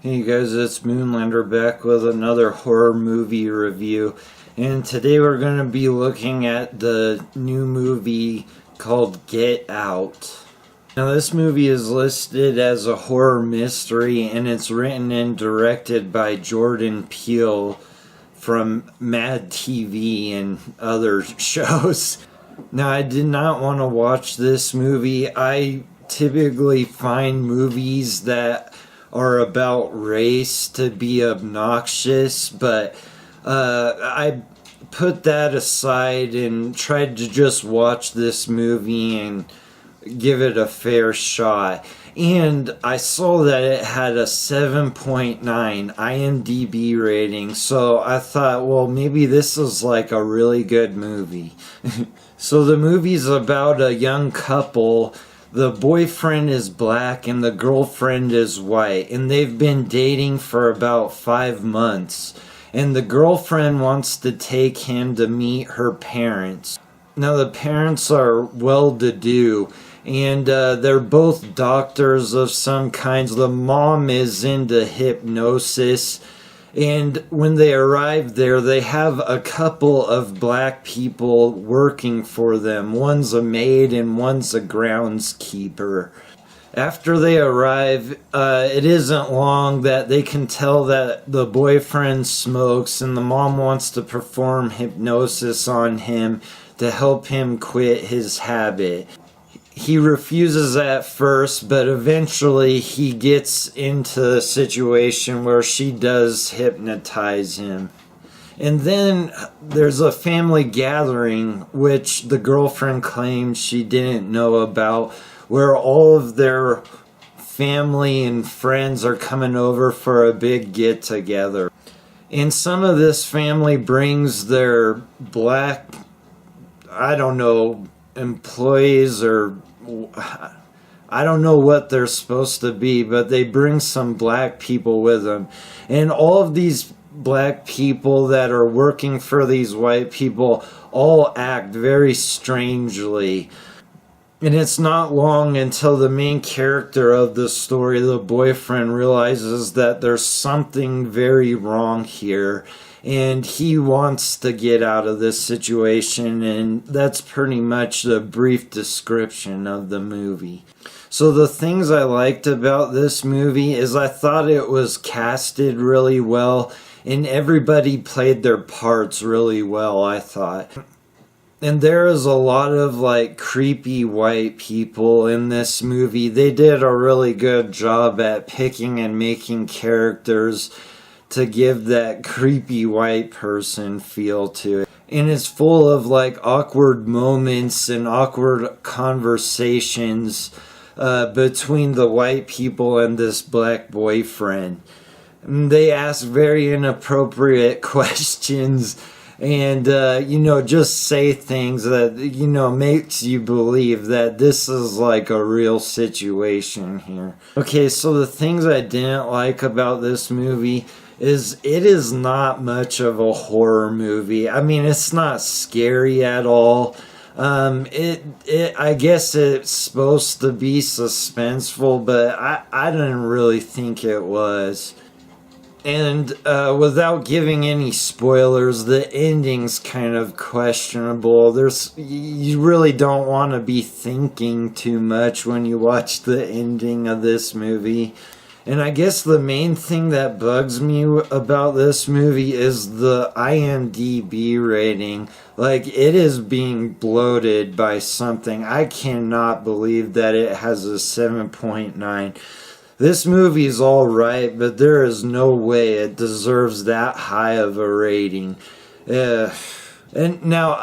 Hey guys, it's Moonlander back with another horror movie review. And today we're going to be looking at the new movie called Get Out. Now this movie is listed as a horror mystery and it's written and directed by Jordan Peele from Mad TV and other shows. Now I did not want to watch this movie. I typically find movies that are about race to be obnoxious, but I put that aside and tried to just watch this movie and give it a fair shot. And I saw that it had a 7.9 IMDb rating, so I thought, well, maybe this is like a really good movie. So the movie's about a young couple. The boyfriend is black and the girlfriend is white, and they've been dating for about 5 months, and the girlfriend wants to take him to meet her parents. Now the parents are well-to-do, and they're both doctors of some kinds. The mom is into hypnosis, and when they arrive there, they have a couple of black people working for them. One's a maid and one's a groundskeeper. After they arrive, it isn't long that they can tell that the boyfriend smokes, and the mom wants to perform hypnosis on him to help him quit his habit. He refuses at first, but eventually he gets into a situation where she does hypnotize him. And then there's a family gathering, which the girlfriend claims she didn't know about, where all of their family and friends are coming over for a big get-together. And some of this family brings their black, employees, or I don't know what they're supposed to be, but they bring some black people with them. And all of these black people that are working for these white people all act very strangely. And it's not long until the main character of the story, the boyfriend, realizes that there's something very wrong here. And he wants to get out of this situation, and that's pretty much the brief description of the movie. So the things I liked about this movie is I thought it was casted really well, and everybody played their parts really well, I thought. And there is a lot of creepy white people in this movie. They did a really good job at picking and making characters to give that creepy white person feel to it. And it's full of awkward moments and awkward conversations between the white people and this black boyfriend. And they ask very inappropriate questions and just say things that makes you believe that this is a real situation here. Okay, so the things I didn't like about this movie is it is not much of a horror movie. I mean, it's not scary at all. I guess it's supposed to be suspenseful, but I didn't really think it was. And without giving any spoilers, the ending's kind of questionable. You really don't want to be thinking too much when you watch the ending of this movie. And I guess the main thing that bugs me about this movie is the IMDb rating. It is being bloated by something. I cannot believe that it has a 7.9. This movie is alright, but there is no way it deserves that high of a rating. And now,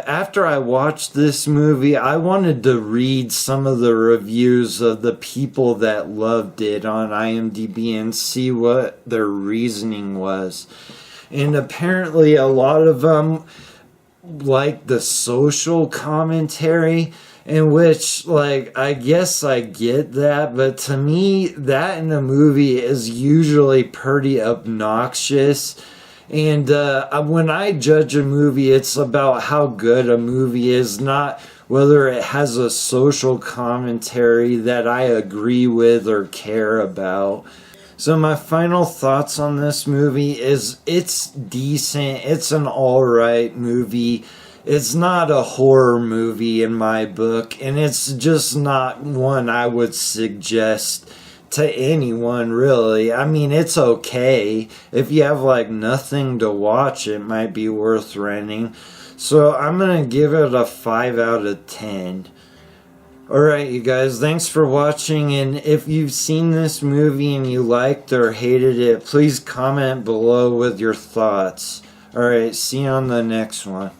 after I watched this movie, I wanted to read some of the reviews of the people that loved it on IMDb and see what their reasoning was. And apparently a lot of them like the social commentary, in which, I guess I get that, but to me, that in a movie is usually pretty obnoxious. And when I judge a movie, it's about how good a movie is, not whether it has a social commentary that I agree with or care about. So my final thoughts on this movie is it's decent. It's an alright movie. It's not a horror movie in my book, and it's just not one I would suggest to anyone, really. I mean, it's okay. If you have like nothing to watch, it might be worth renting. So I'm gonna give it a 5 out of 10. Alright, you guys, thanks for watching, and if you've seen this movie and you liked or hated it, please comment below with your thoughts. Alright, see you on the next one.